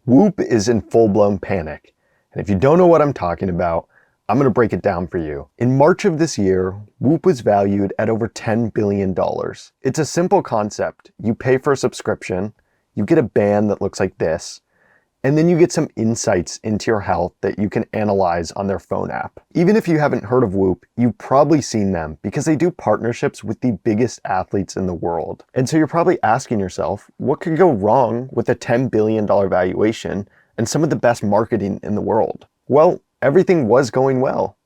Whoop is in full-blown panic. And if you don't know what I'm talking about, I'm going to break it down for you. In March of this year, Whoop was valued at over $10 billion. It's a simple concept. You pay for a subscription, you get a band that looks like this, and then you get some insights into your health that you can analyze on their phone app. Even if you haven't heard of Whoop, you've probably seen them because they do partnerships with the biggest athletes in the world. And so you're probably asking yourself, what could go wrong with a $10 billion valuation and some of the best marketing in the world? Well, everything was going well.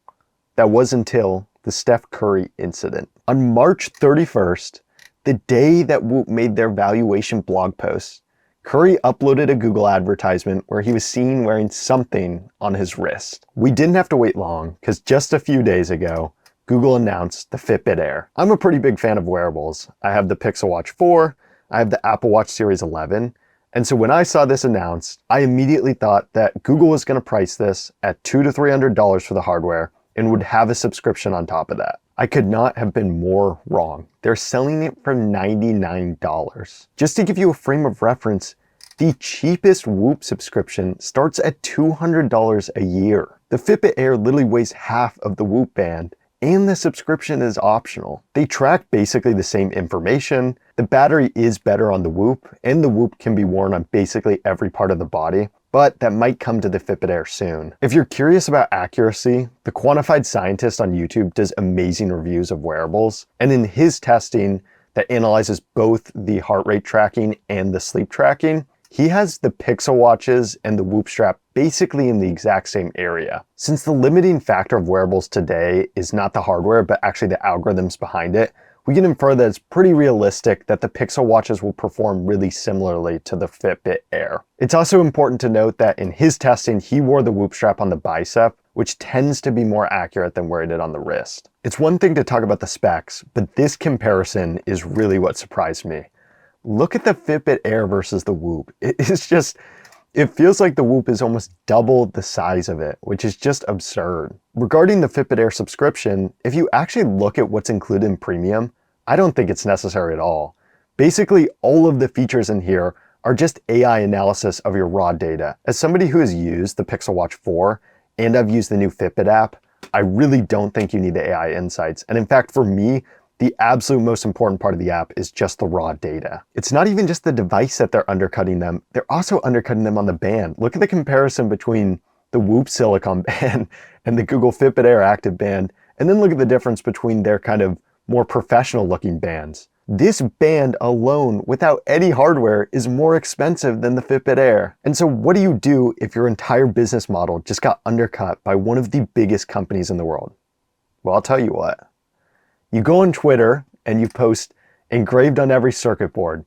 That was until the Steph Curry incident. On March 31st, the day that Whoop made their valuation blog post, Curry uploaded a Google advertisement where he was seen wearing something on his wrist. We didn't have to wait long because just a few days ago, Google announced the Fitbit Air. I'm a pretty big fan of wearables. I have the Pixel Watch 4, I have the Apple Watch Series 11, and so when I saw this announced, I immediately thought that Google was going to price this at $200 to $300 for the hardware and would have a subscription on top of that. I could not have been more wrong. They're selling it for $99. Just to give you a frame of reference, the cheapest Whoop subscription starts at $200 a year. The Fitbit Air literally weighs half of the Whoop band, and the subscription is optional. They track basically the same information. The battery is better on the Whoop, and the Whoop can be worn on basically every part of the body, but that might come to the Fitbit Air soon. If you're curious about accuracy, the Quantified Scientist on YouTube does amazing reviews of wearables, and in his testing that analyzes both the heart rate tracking and the sleep tracking, he has the Pixel watches and the Whoop strap basically in the exact same area. Since the limiting factor of wearables today is not the hardware, but actually the algorithms behind it, we can infer that it's pretty realistic that the Pixel watches will perform really similarly to the Fitbit Air. It's also important to note that in his testing, he wore the Whoop strap on the bicep, which tends to be more accurate than wearing it on the wrist. It's one thing to talk about the specs, but this comparison is really what surprised me. Look at the Fitbit Air versus the Whoop. It feels like the Whoop is almost double the size of it, which is just absurd. Regarding the Fitbit Air subscription, if you actually look at what's included in Premium, I don't think it's necessary at all. Basically, all of the features in here are just AI analysis of your raw data. As somebody who has used the Pixel Watch 4 and I've used the new Fitbit app, I really don't think you need the AI insights. And in fact, for me, the absolute most important part of the app is just the raw data. It's not even just the device that they're undercutting them, they're also undercutting them on the band. Look at the comparison between the Whoop silicone band and the Google Fitbit Air active band, and then look at the difference between their kind of more professional looking bands. This band alone, without any hardware, is more expensive than the Fitbit Air. And so what do you do if your entire business model just got undercut by one of the biggest companies in the world? Well, I'll tell you what. You go on Twitter and you post engraved on every circuit board,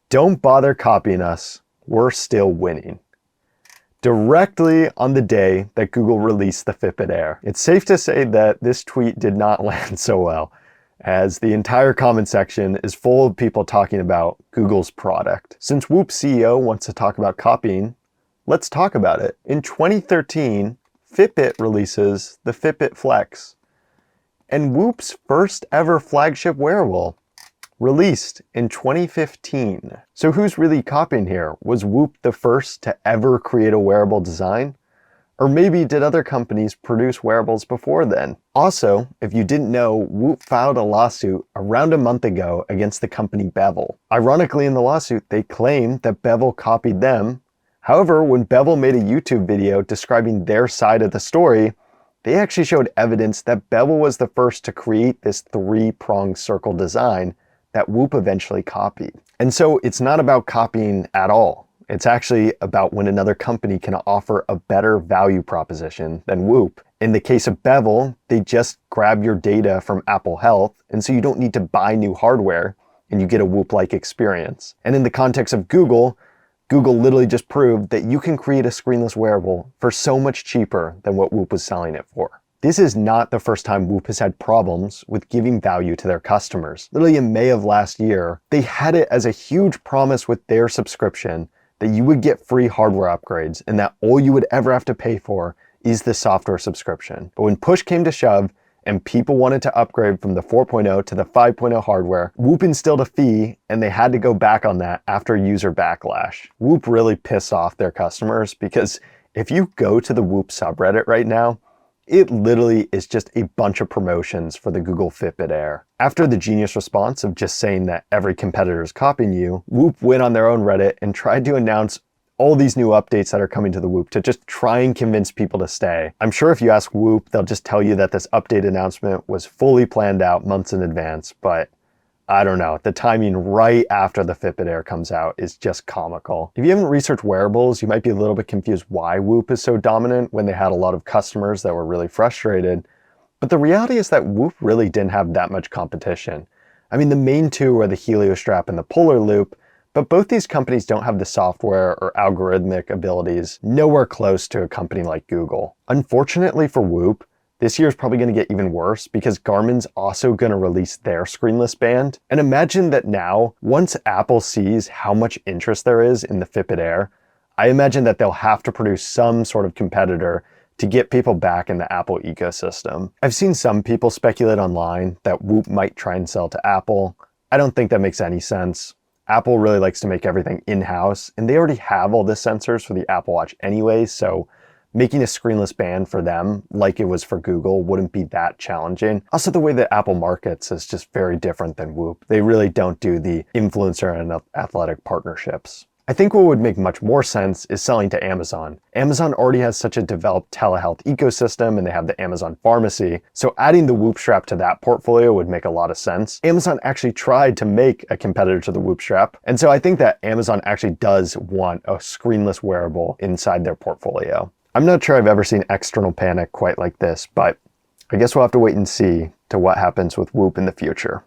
"Don't bother copying us, we're still winning." Directly on the day that Google released the Fitbit Air. It's safe to say that this tweet did not land so well, as the entire comment section is full of people talking about Google's product. Since Whoop's CEO wants to talk about copying, let's talk about it. In 2013, Fitbit releases the Fitbit Flex, and Whoop's first ever flagship wearable released in 2015. So who's really copying here? Was Whoop the first to ever create a wearable design? Or maybe did other companies produce wearables before then? Also, if you didn't know, Whoop filed a lawsuit around a month ago against the company Bevel. Ironically, in the lawsuit, they claimed that Bevel copied them. However, when Bevel made a YouTube video describing their side of the story, they actually showed evidence that Bevel was the first to create this three-pronged circle design that Whoop eventually copied. And so it's not about copying at all. It's actually about when another company can offer a better value proposition than Whoop. In the case of Bevel, they just grab your data from Apple Health, and so you don't need to buy new hardware, and you get a Whoop-like experience. And in the context of Google, Google literally just proved that you can create a screenless wearable for so much cheaper than what Whoop was selling it for. This is not the first time Whoop has had problems with giving value to their customers. Literally in May of last year, they had it as a huge promise with their subscription that you would get free hardware upgrades and that all you would ever have to pay for is the software subscription. But when push came to shove and people wanted to upgrade from the 4.0 to the 5.0 hardware, Whoop instilled a fee and they had to go back on that after user backlash. Whoop really pissed off their customers because if you go to the Whoop subreddit right now, it literally is just a bunch of promotions for the Google Fitbit Air. After the genius response of just saying that every competitor is copying you, Whoop went on their own Reddit and tried to announce all these new updates that are coming to the Whoop to just try and convince people to stay. I'm sure if you ask Whoop, they'll just tell you that this update announcement was fully planned out months in advance, but I don't know, the timing right after the Fitbit Air comes out is just comical. If you haven't researched wearables, you might be a little bit confused why Whoop is so dominant when they had a lot of customers that were really frustrated. But the reality is that Whoop really didn't have that much competition. I mean, the main two are the Helio Strap and the Polar Loop, but both these companies don't have the software or algorithmic abilities nowhere close to a company like Google. Unfortunately for Whoop, this year is probably going to get even worse because Garmin's also going to release their screenless band. And imagine that now, once Apple sees how much interest there is in the Fitbit Air, I imagine that they'll have to produce some sort of competitor to get people back in the Apple ecosystem. I've seen some people speculate online that Whoop might try and sell to Apple. I don't think that makes any sense. Apple really likes to make everything in-house, and they already have all the sensors for the Apple Watch anyway, so making a screenless band for them, like it was for Google, wouldn't be that challenging. Also, the way that Apple markets is just very different than Whoop. They really don't do the influencer and athletic partnerships. I think what would make much more sense is selling to Amazon. Amazon already has such a developed telehealth ecosystem and they have the Amazon pharmacy, so adding the Whoop strap to that portfolio would make a lot of sense. Amazon actually tried to make a competitor to the Whoop strap, and so I think that Amazon actually does want a screenless wearable inside their portfolio. I'm not sure I've ever seen external panic quite like this, but I guess we'll have to wait and see to what happens with Whoop in the future.